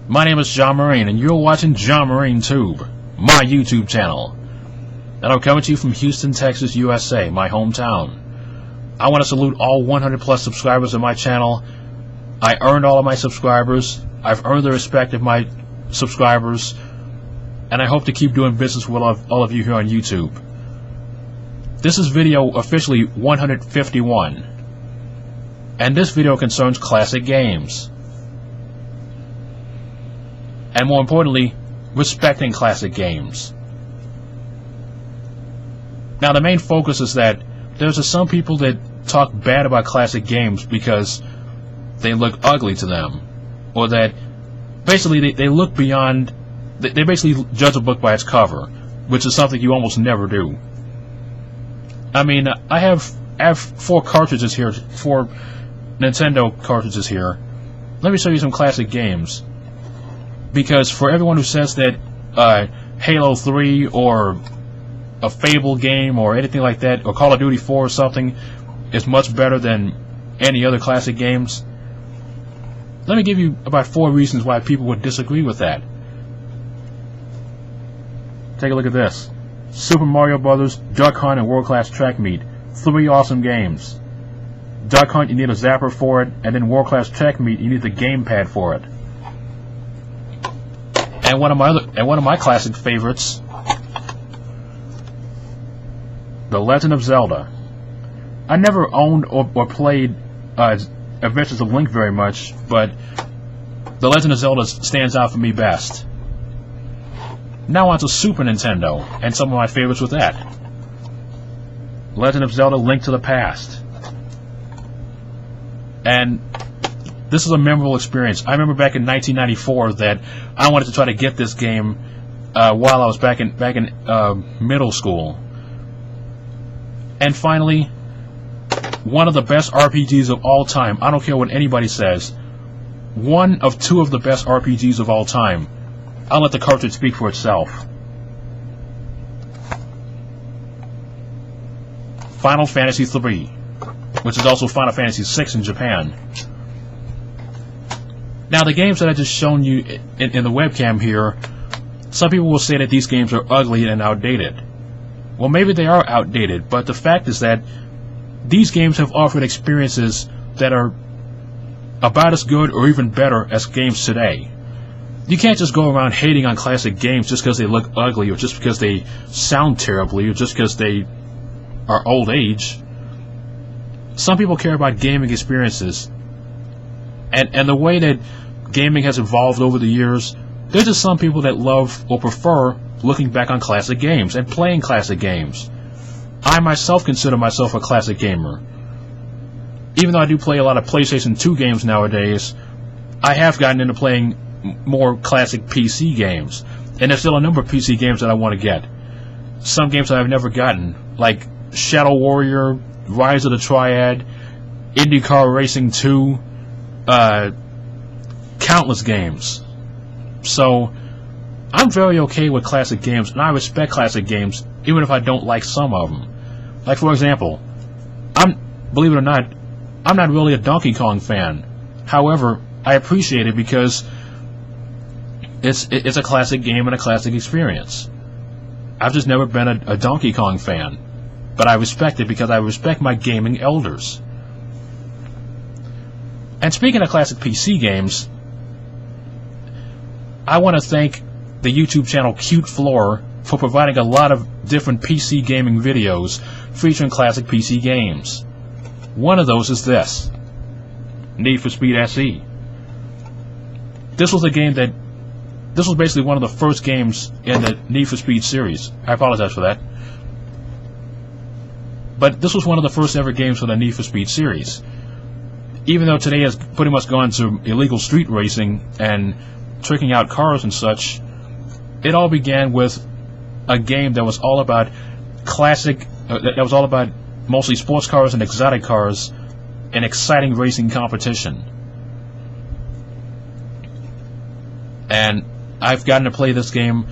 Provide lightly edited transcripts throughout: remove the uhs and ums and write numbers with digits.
My name is John Marine, and you're watching John Marine Tube, my YouTube channel. And I'm coming to you from Houston, Texas, USA, my hometown. I want to salute all 100 plus subscribers of my channel. I earned all of my subscribers. I've earned the respect of my subscribers, and I hope to keep doing business with all of you here on YouTube. This is video officially 151, and this video concerns classic games. And more importantly, respecting classic games. Now, the main focus is that there's some people that talk bad about classic games because they look ugly to them, or that basically they look beyond. They basically judge a book by its cover, which is something you almost never do. I mean, I have 4 cartridges here, 4 Nintendo cartridges here. Let me show you some classic games. Because for everyone who says that Halo 3 or a Fable game or anything like that, or Call of Duty 4 or something, is much better than any other classic games, let me give you about 4 reasons why people would disagree with that. Take a look at this. Super Mario Brothers, Duck Hunt, and World Class Track Meet. 3 awesome games. Duck Hunt, you need a zapper for it, and then World Class Track Meet, you need the gamepad for it. And one of my classic favorites, The Legend of Zelda. I never owned or played Adventures of Link very much, but The Legend of Zelda stands out for me best. Now on to Super Nintendo, and some of my favorites with that. Legend of Zelda: Link to the Past. And this is a memorable experience. I remember back in 1994 that I wanted to try to get this game while I was back in middle school. And finally, one of the best RPGs of all time. I don't care what anybody says. One of 2 of the best RPGs of all time. I'll let the cartridge speak for itself. Final Fantasy III, which is also Final Fantasy VI in Japan. Now, the games that I just shown you in the webcam here, some people will say that these games are ugly and outdated. Well, maybe they are outdated, but the fact is that these games have offered experiences that are about as good or even better as games today. You can't just go around hating on classic games just because they look ugly, or just because they sound terribly, or just because they are old age. Some people care about gaming experiences. And the way that gaming has evolved over the years, there's just some people that love or prefer looking back on classic games and playing classic games. I myself consider myself a classic gamer. Even though I do play a lot of PlayStation 2 games nowadays, I have gotten into playing more classic PC games. And there's still a number of PC games that I want to get. Some games that I've never gotten, like Shadow Warrior, Rise of the Triad, IndyCar Racing 2, countless games. So I'm very okay with classic games, and I respect classic games even if I don't like some of them. Like, for example, believe it or not, I'm not really a Donkey Kong fan. However, I appreciate it because it's a classic game and a classic experience. I've just never been a Donkey Kong fan, but I respect it because I respect my gaming elders. And speaking of classic PC games, I want to thank the YouTube channel Cute Floor for providing a lot of different PC gaming videos featuring classic PC games. One of those is this, Need for Speed SE. This was basically one of the first games in the Need for Speed series. I apologize for that. But this was one of the first ever games for the Need for Speed series. Even though today has pretty much gone to illegal street racing and tricking out cars and such, it all began with a game that was all about that was all about mostly sports cars and exotic cars and exciting racing competition. And I've gotten to play this game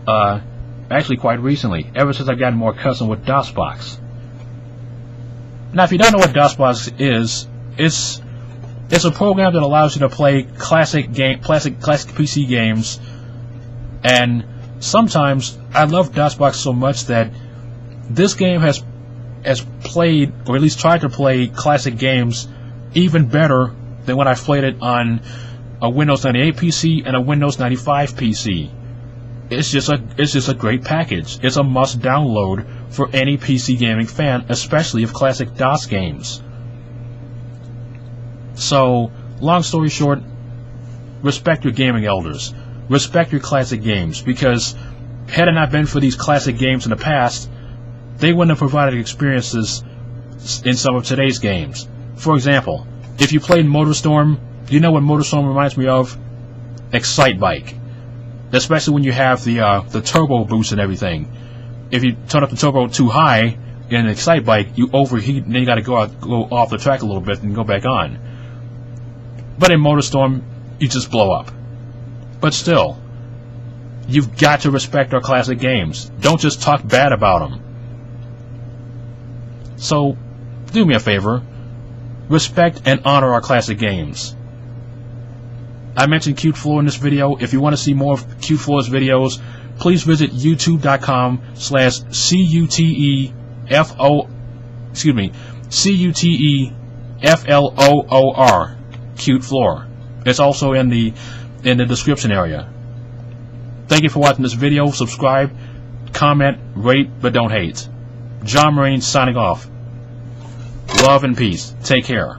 actually quite recently, ever since I've gotten more accustomed with DOSBox. Now, if you don't know what DOSBox is, it's It's a program that allows you to play classic PC games, and sometimes I love DOSBox so much that this game has played, or at least tried to play, classic games even better than when I played it on a Windows 98 PC and a Windows 95 PC. It's just a great package. It's a must download for any PC gaming fan, especially of classic DOS games. So, long story short, respect your gaming elders. Respect your classic games, because had it not been for these classic games in the past, they wouldn't have provided experiences in some of today's games. For example, if you played MotorStorm, you know what MotorStorm reminds me of? Excitebike. Especially when you have the turbo boost and everything. If you turn up the turbo too high in an Excitebike, you overheat, and then you got to go off the track a little bit and go back on. But in MotorStorm, you just blow up. But still, you've got to respect our classic games. Don't just talk bad about them. So, do me a favor. Respect and honor our classic games. I mentioned Cutefloor in this video. If you want to see more of Cutefloor's videos, please visit youtube.com/CUTEFLOOR, Cutefloor. It's also in the description area. Thank you for watching this video. Subscribe, comment, rate, but don't hate. John Marine signing off. Love and peace. Take care.